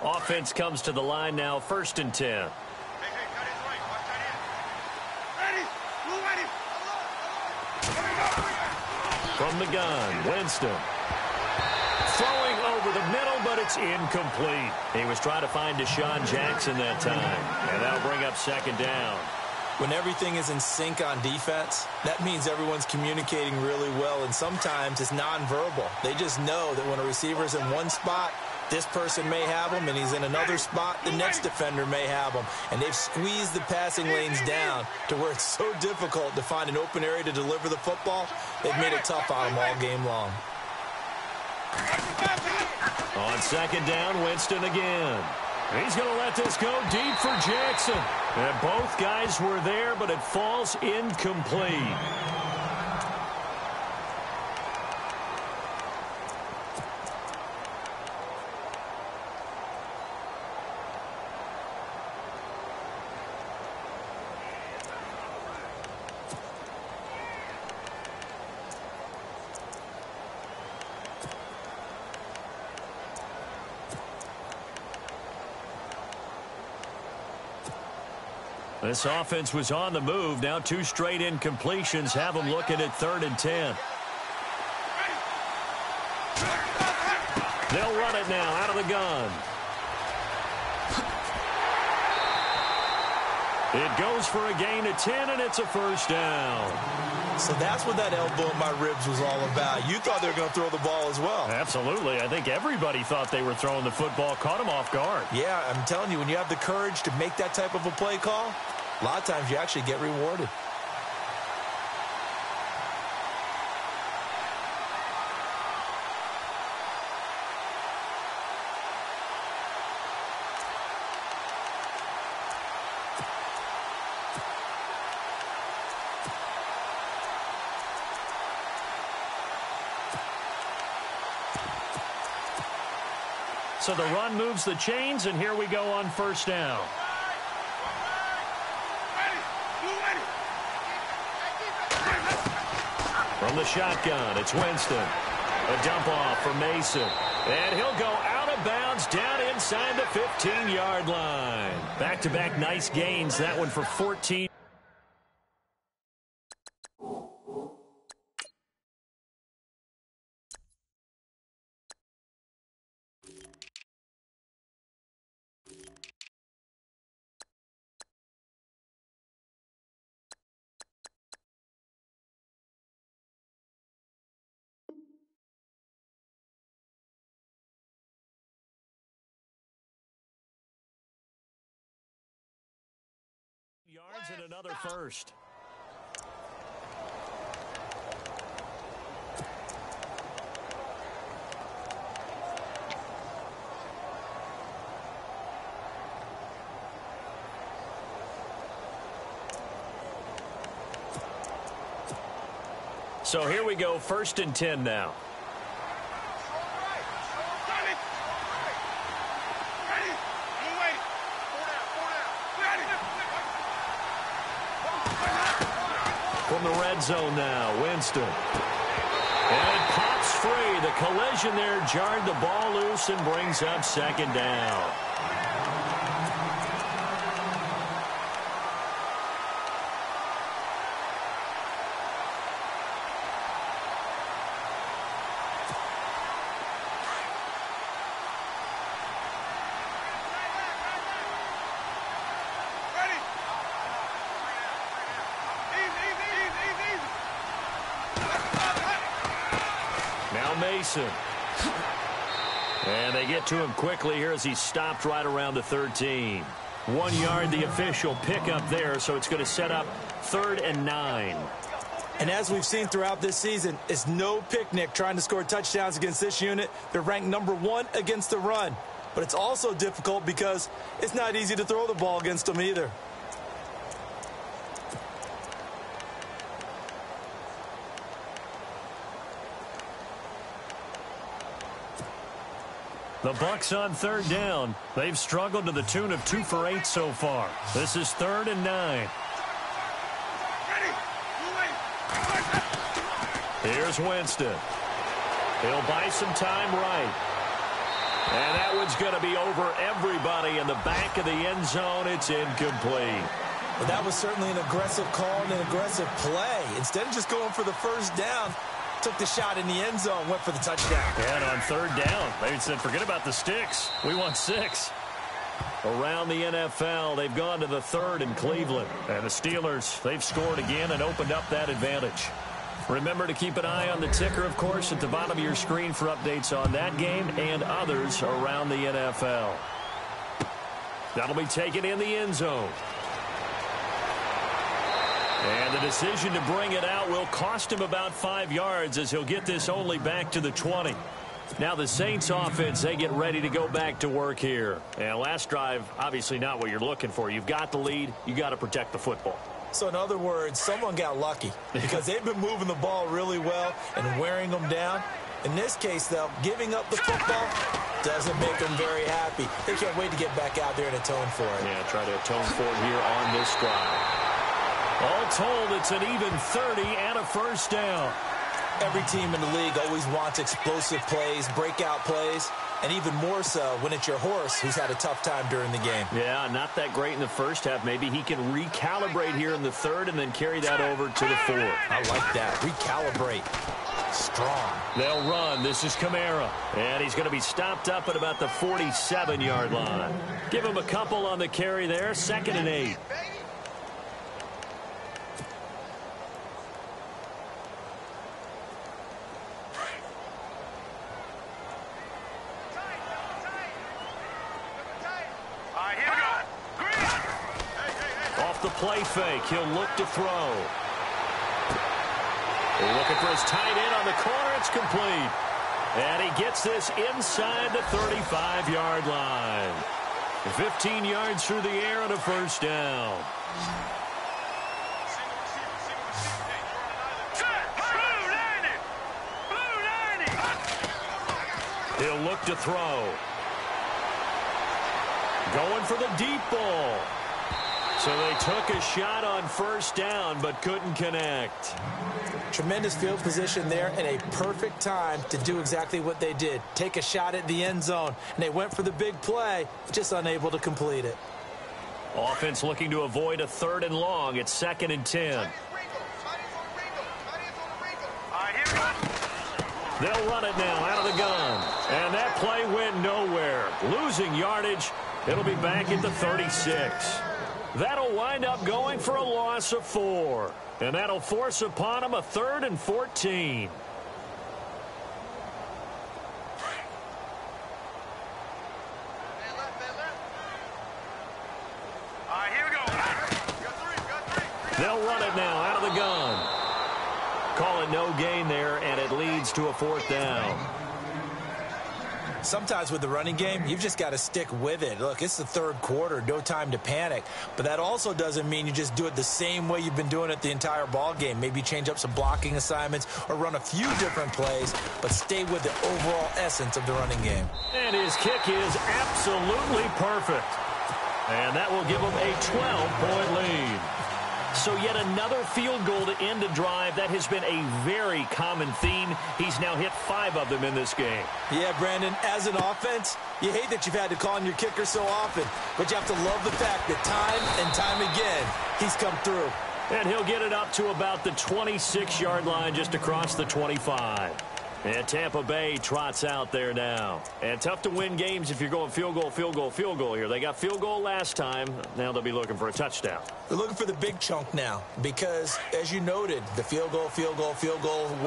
Speaker 2: Offense comes to the line now, 1st and 10. From the gun, Winston. Throwing over over the middle, but it's incomplete. He was trying to find Deshaun Jackson that time, and that'll bring up second down.
Speaker 5: When everything is in sync on defense, that means everyone's communicating really well, and sometimes it's nonverbal. They just know that when a receiver's in one spot, this person may have him, and he's in another spot, the next defender may have him. And they've squeezed the passing lanes down to where it's so difficult to find an open area to deliver the football. They've made it tough on them all game long.
Speaker 2: On second down, Winston again. He's going to let this go deep for Jackson. And both guys were there, but it falls incomplete. This offense was on the move. Now 2 straight incompletions have them looking at 3rd and 10. They'll run it now out of the gun. It goes for a gain of 10, and it's a first down.
Speaker 5: So that's what that elbow in my ribs was all about. You thought they were going to throw the ball as well.
Speaker 2: Absolutely. I think everybody thought they were throwing the football, caught them off guard.
Speaker 5: Yeah, I'm telling you, when you have the courage to make that type of a play call, a lot of times you actually get rewarded.
Speaker 2: So the run moves the chains, and here we go on first down. From the shotgun, it's Winston. A dump off for Mason. And he'll go out of bounds down inside the 15-yard line. Back-to-back nice gains. That one for 14. Yards and another first. So here we go, 1st and 10 now. From the red zone now, Winston. And it pops free. The collision there jarred the ball loose and brings up second down. Mason. And they get to him quickly here as he stopped right around the 13. 1 yard, the official pickup there, so it's going to set up 3rd and 9.
Speaker 5: And as we've seen throughout this season, it's no picnic trying to score touchdowns against this unit. They're ranked number 1 against the run. But it's also difficult because it's not easy to throw the ball against them either.
Speaker 2: The Bucs on 3rd down. They've struggled to the tune of 2 for 8 so far. This is 3rd and 9. Here's Winston. He'll buy some time right. And that one's going to be over everybody in the back of the end zone. It's incomplete.
Speaker 5: Well, that was certainly an aggressive call and an aggressive play. Instead of just going for the first down, took the shot in the end zone, went for the touchdown.
Speaker 2: And on third down, they said, forget about the sticks. We want 6. Around the NFL, they've gone to the 3rd in Cleveland. And the Steelers, they've scored again and opened up that advantage. Remember to keep an eye on the ticker, of course, at the bottom of your screen for updates on that game and others around the NFL. That'll be taken in the end zone. And the decision to bring it out will cost him about 5 yards as he'll get this only back to the 20. Now the Saints offense, they get ready to go back to work here. And last drive, obviously not what you're looking for. You've got the lead. You got to protect the football.
Speaker 5: So in other words, someone got lucky because they've been moving the ball really well and wearing them down. In this case, though, giving up the football doesn't make them very happy. They can't wait to get back out there and atone for it.
Speaker 2: Yeah, try to atone for it here on this drive. All told, it's an even 30 and a first down.
Speaker 5: Every team in the league always wants explosive plays, breakout plays, and even more so when it's your horse who's had a tough time during the game.
Speaker 2: Yeah, not that great in the first half. Maybe he can recalibrate here in the 3rd and then carry that over to the 4th.
Speaker 5: I like that. Recalibrate. Strong.
Speaker 2: They'll run. This is Kamara. And he's going to be stopped up at about the 47-yard line. Give him a couple on the carry there. 2nd and 8. The play fake. He'll look to throw. Looking for his tight end on the corner. It's complete. And he gets this inside the 35-yard line. 15 yards through the air and a first down. He'll look to throw. Going for the deep ball. So they took a shot on first down, but couldn't connect.
Speaker 5: Tremendous field position there and a perfect time to do exactly what they did. Take a shot at the end zone. And they went for the big play, just unable to complete it.
Speaker 2: Offense looking to avoid a 3rd and long. It's 2nd and 10. They'll run it now out of the gun. And that play went nowhere. Losing yardage. It'll be back at the 36. That'll wind up going for a loss of 4. And that'll force upon him a 3rd and 14.
Speaker 4: Here we go.
Speaker 2: They'll run it now out of the gun. Call it no gain there, and it leads to a 4th down.
Speaker 5: Sometimes with the running game, you've just got to stick with it. Look, it's the 3rd quarter, no time to panic. But that also doesn't mean you just do it the same way you've been doing it the entire ball game. Maybe change up some blocking assignments or run a few different plays, but stay with the overall essence of the running game.
Speaker 2: And his kick is absolutely perfect. And that will give him a 12-point lead. So yet another field goal to end a drive. That has been a very common theme. He's now hit 5 of them in this game.
Speaker 5: Yeah, Brandon, as an offense, you hate that you've had to call on your kicker so often, but you have to love the fact that time and time again, he's come through.
Speaker 2: And he'll get it up to about the 26-yard line, just across the 25. And Tampa Bay trots out there now. And tough to win games if you're going field goal, field goal, field goal here. They got field goal last time. Now they'll be looking for a touchdown.
Speaker 5: They're looking for the big chunk now because, as you noted, the field goal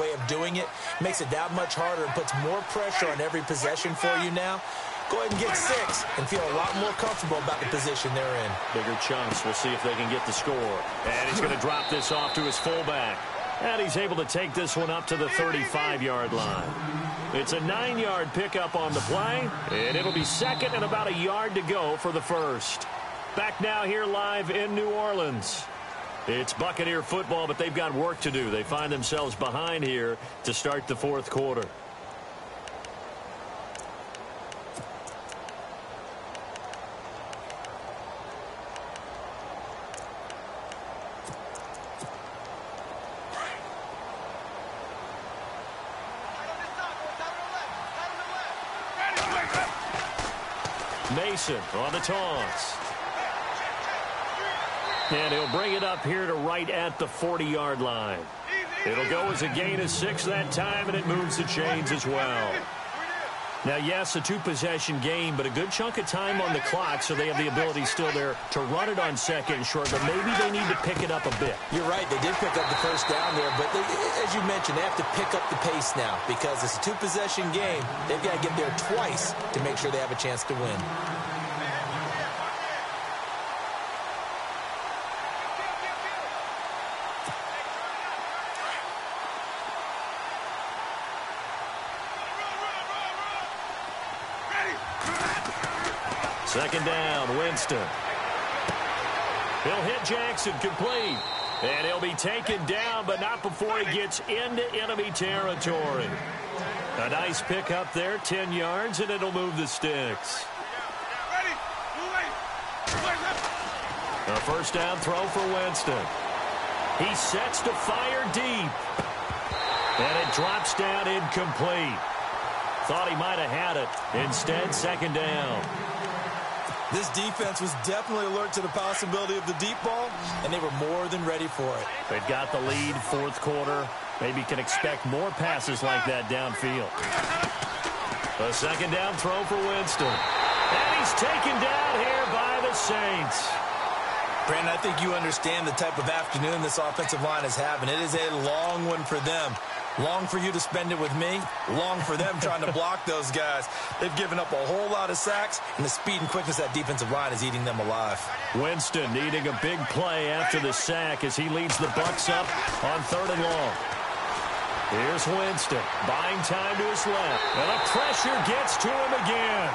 Speaker 5: way of doing it makes it that much harder and puts more pressure on every possession for you now. Go ahead and get 6 and feel a lot more comfortable about the position they're in.
Speaker 2: Bigger chunks. We'll see if they can get the score. And he's going to drop this off to his fullback. And he's able to take this one up to the 35-yard line. It's a 9-yard pickup on the play, and it'll be 2nd and about a yard to go for the first. Back now here live in New Orleans. It's Buccaneer football, but they've got work to do. They find themselves behind here to start the 4th quarter. Mason on the toss. And he'll bring it up here to right at the 40-yard line. It'll go as a gain of 6 that time, and it moves the chains as well. Now, yes, a 2-possession game, but a good chunk of time on the clock, so they have the ability still there to run it on second and short, but maybe they need to pick it up a bit.
Speaker 3: You're right. They did pick up the first down there, but as you mentioned, they have to pick up the pace now because it's a 2-possession game. They've got to get there twice to make sure they have a chance to win.
Speaker 2: Second down, Winston. He'll hit Jackson, complete. And he'll be taken down, but not before he gets into enemy territory. A nice pickup there, 10 yards, and it'll move the sticks. A first down throw for Winston. He sets to fire deep. And it drops down incomplete. Thought he might have had it. Instead, second down.
Speaker 5: This defense was definitely alert to the possibility of the deep ball, and they were more than ready for it.
Speaker 2: They've got the lead, fourth quarter. Maybe can expect more passes like that downfield. A second down throw for Winston. And he's taken down here by the Saints.
Speaker 5: Brandon, I think you understand the type of afternoon this offensive line is having. It is a long one for them. Long for you to spend it with me. Long for them trying to block those guys. They've given up a whole lot of sacks, and the speed and quickness of that defensive line is eating them alive.
Speaker 2: Winston needing a big play after the sack as he leads the Bucs up on 3rd and long. Here's Winston, buying time to his left. And the pressure gets to him again.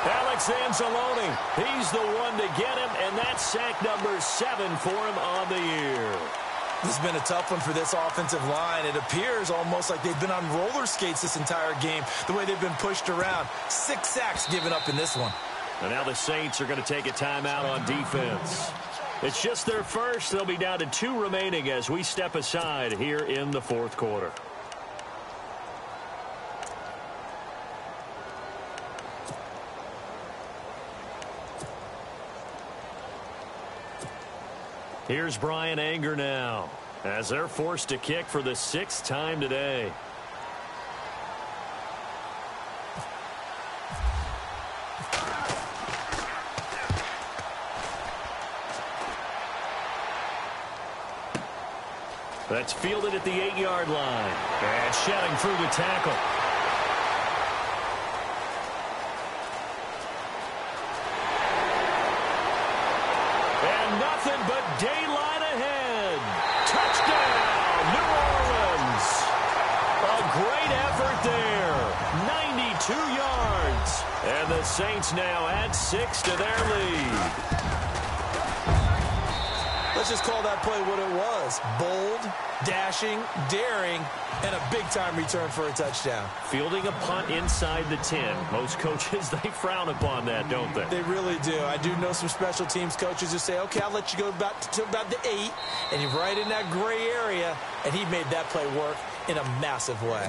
Speaker 2: Alex Anzalone, he's the one to get him, and that's sack number 7 for him on the year.
Speaker 5: This has been a tough one for this offensive line. It appears almost like they've been on roller skates this entire game, the way they've been pushed around. 6 sacks given up in this one.
Speaker 2: And now the Saints are going to take a timeout on defense. It's just their first. They'll be down to 2 remaining as we step aside here in the fourth quarter. Here's Brian Anger now as they're forced to kick for the 6th time today. That's fielded at the 8-yard line. And shedding through the tackle. And nothing but daylight ahead. Touchdown, New Orleans. A great effort there. 92 yards. And the Saints now add 6 to their lead.
Speaker 5: Let's just call that play what it was. Bold, dashing, daring, and a big-time return for a touchdown.
Speaker 2: Fielding a punt inside the 10. Most coaches, they frown upon that, don't they?
Speaker 5: They really do. I do know some special teams coaches who say, okay, I'll let you go about the 8, and you're right in that gray area, and he made that play work in a massive way.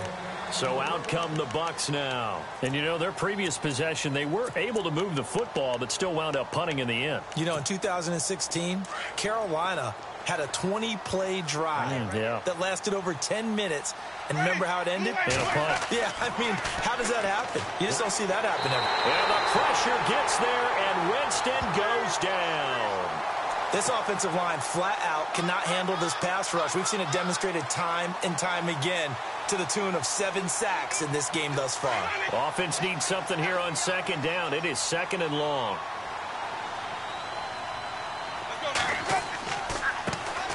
Speaker 2: So out come the Bucs now. And, you know, their previous possession, they were able to move the football, but still wound up punting in the end.
Speaker 5: You know, in 2016, Carolina had a 20-play drive that lasted over 10 minutes. And remember how it ended?
Speaker 2: In a punt.
Speaker 5: Yeah, I mean, how does that happen? You just don't see that happen ever.
Speaker 2: And the pressure gets there, and Winston goes down.
Speaker 5: This offensive line flat out cannot handle this pass rush. We've seen it demonstrated time and time again to the tune of 7 sacks in this game thus far.
Speaker 2: Offense needs something here on second down. It is 2nd and long.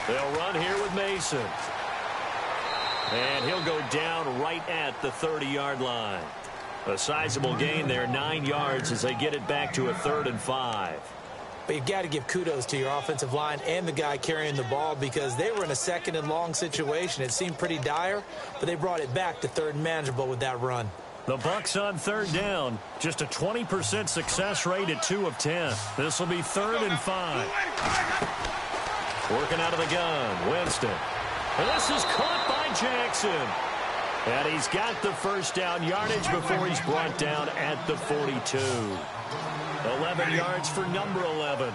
Speaker 2: They'll run here with Mason. And he'll go down right at the 30-yard line. A sizable gain there, 9 yards as they get it back to a 3rd and 5.
Speaker 3: But you've got to give kudos to your offensive line and the guy carrying the ball because they were in a 2nd and long situation. It seemed pretty dire, but they brought it back to 3rd and manageable with that run.
Speaker 2: The Bucs on 3rd down. Just a 20% success rate at 2 of 10. This will be 3rd and 5. Working out of the gun, Winston. And this is caught by Jackson. And he's got the first down yardage before he's brought down at the 42. 11 yards for number 11.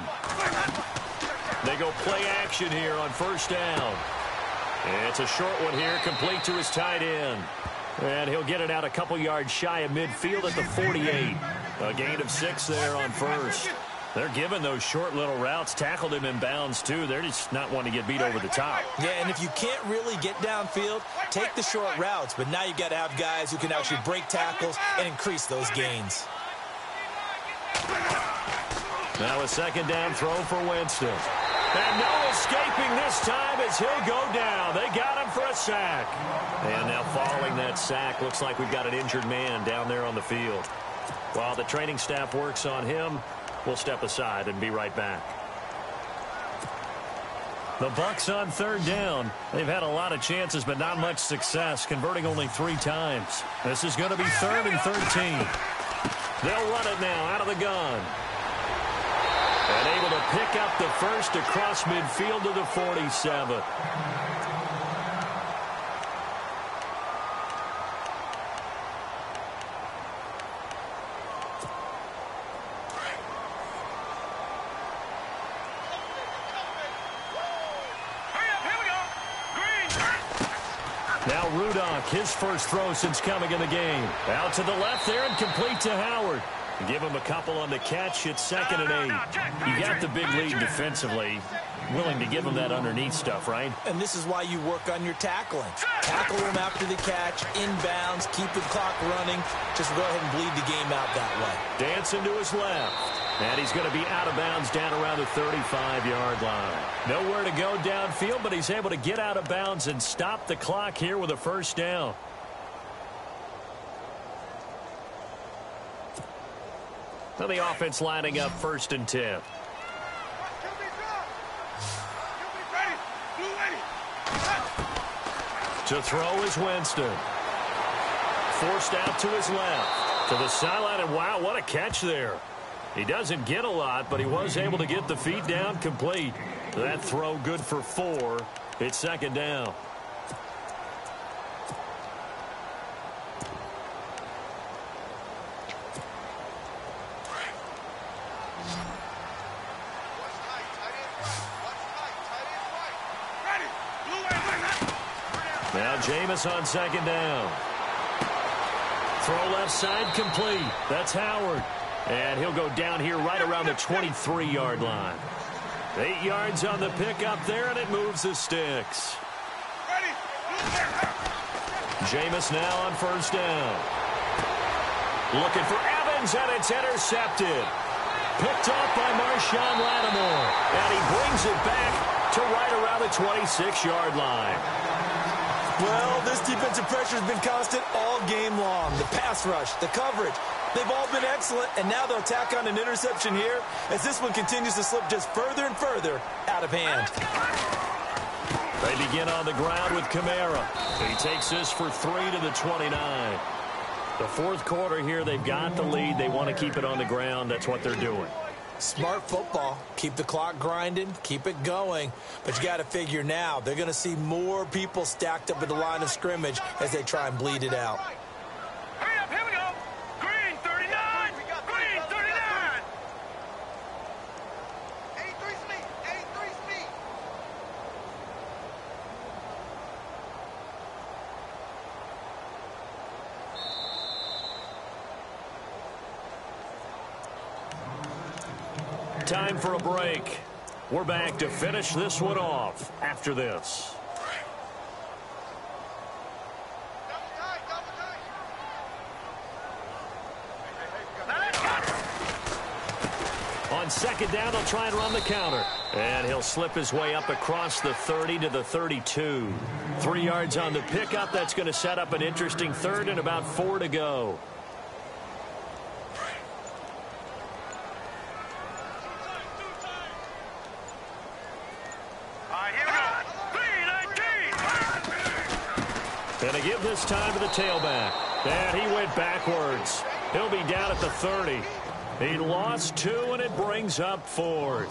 Speaker 2: They go play action here on 1st down. It's a short one here, complete to his tight end. And he'll get it out a couple yards shy of midfield at the 48. A gain of 6 there on first. They're giving those short little routes. Tackled him in bounds, too. They're just not wanting to get beat over the top.
Speaker 5: Yeah, and if you can't really get downfield, take the short routes. But now you got to have guys who can actually break tackles and increase those gains.
Speaker 2: Now a second down throw for Winston. And no escaping this time as he'll go down. They got him for a sack. And now following that sack, looks like we've got an injured man down there on the field. While the training staff works on him, we'll step aside and be right back. The Bucs on third down. They've had a lot of chances, but not much success, converting only 3 times. This is going to be 3rd and 13. They'll run it now out of the gun. And able to pick up the first across midfield to the 47. Now Rudock, his first throw since coming in the game. Out to the left there and complete to Howard. Give him a couple on the catch. It's 2nd and 8. You got the big lead defensively. Willing to give him that underneath stuff, right?
Speaker 5: And this is why you work on your tackling. Tackle him after the catch, inbounds, keep the clock running. Just go ahead and bleed the game out that way.
Speaker 2: Dancing to his left. And he's going to be out of bounds down around the 35-yard line. Nowhere to go downfield, but he's able to get out of bounds and stop the clock here with a first down. So the offense lining up 1st and 10. To throw is Winston. Forced out to his left. To the sideline, and wow, what a catch there. He doesn't get a lot, but he was able to get the feet down complete. That throw good for 4. It's 2nd down. Now Jameis on 2nd down. Throw left side complete. That's Howard. And he'll go down here right around the 23-yard line. 8 yards on the pickup there, and it moves the sticks. Jameis now on 1st down. Looking for Evans, and it's intercepted. Picked off by Marshawn Lattimore. And he brings it back to right around the 26-yard line.
Speaker 5: Well, this defensive pressure has been constant all game long. The pass rush, the coverage, they've all been excellent, and now they'll tack on an interception here as this one continues to slip just further and further out of hand.
Speaker 2: They begin on the ground with Kamara. He takes this for 3 to the 29. The 4th quarter here, they've got the lead. They want to keep it on the ground. That's what they're doing.
Speaker 5: Smart football. Keep the clock grinding. Keep it going. But you got to figure now, they're going to see more people stacked up at the line of scrimmage as they try and bleed it out.
Speaker 4: Hurry up, here we go. Green 39. Green 39. 83 speed. 83 speed.
Speaker 2: Time for a break. We're back to finish this one off after this. On 2nd down, they'll try and run the counter. And he'll slip his way up across the 30 to the 32. 3 yards on the pickup. That's going to set up an interesting 3rd and about 4 to go. And they give this time to the tailback. And he went backwards. He'll be down at the 30. He lost 2, and it brings up 4th.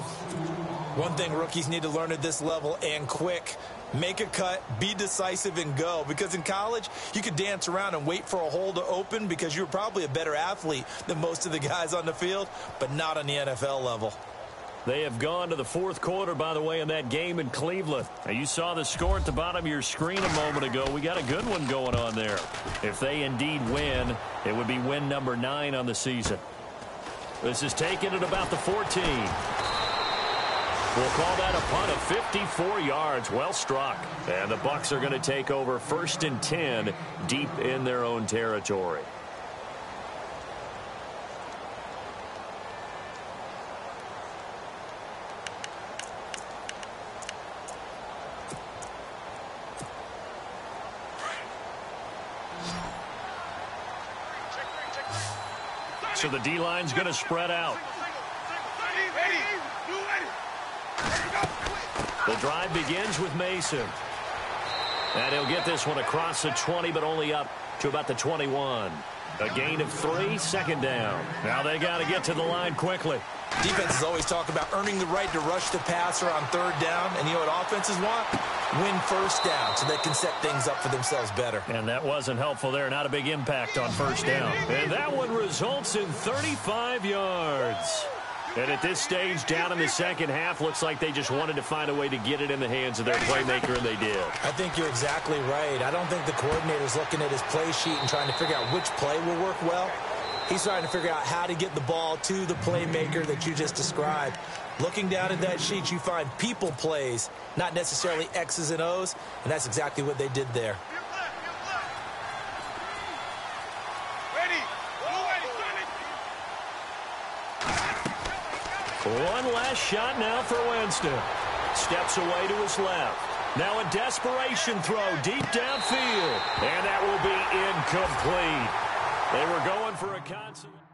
Speaker 5: One thing rookies need to learn at this level, and quick, make a cut, be decisive, and go. Because in college, you could dance around and wait for a hole to open because you're probably a better athlete than most of the guys on the field, but not on the NFL level.
Speaker 2: They have gone to the fourth quarter, by the way, in that game in Cleveland. Now, you saw the score at the bottom of your screen a moment ago. We got a good one going on there. If they indeed win, it would be win number 9 on the season. This is taken at about the 14. We'll call that a punt of 54 yards. Well struck. And the Bucs are going to take over 1st and 10 deep in their own territory. So the D-line's going to spread out. The drive begins with Mason. And he'll get this one across the 20, but only up to about the 21. A gain of 3, 2nd down. Now they got to get to the line quickly.
Speaker 5: Defenses always talk about earning the right to rush the passer on 3rd down. And you know what offenses want? Win 1st down so they can set things up for themselves better.
Speaker 2: And that wasn't helpful there. Not a big impact on 1st down. And that one results in 35 yards. And at this stage, down in the second half, looks like they just wanted to find a way to get it in the hands of their playmaker, and they did.
Speaker 5: I think you're exactly right. I don't think the coordinator's looking at his play sheet and trying to figure out which play will work well. He's trying to figure out how to get the ball to the playmaker that you just described. Looking down at that sheet, you find people plays, not necessarily X's and O's, and that's exactly what they did there.
Speaker 2: One last shot now for Winston. Steps away to his left. Now a desperation throw deep downfield. And that will be incomplete. They were going for a consummate.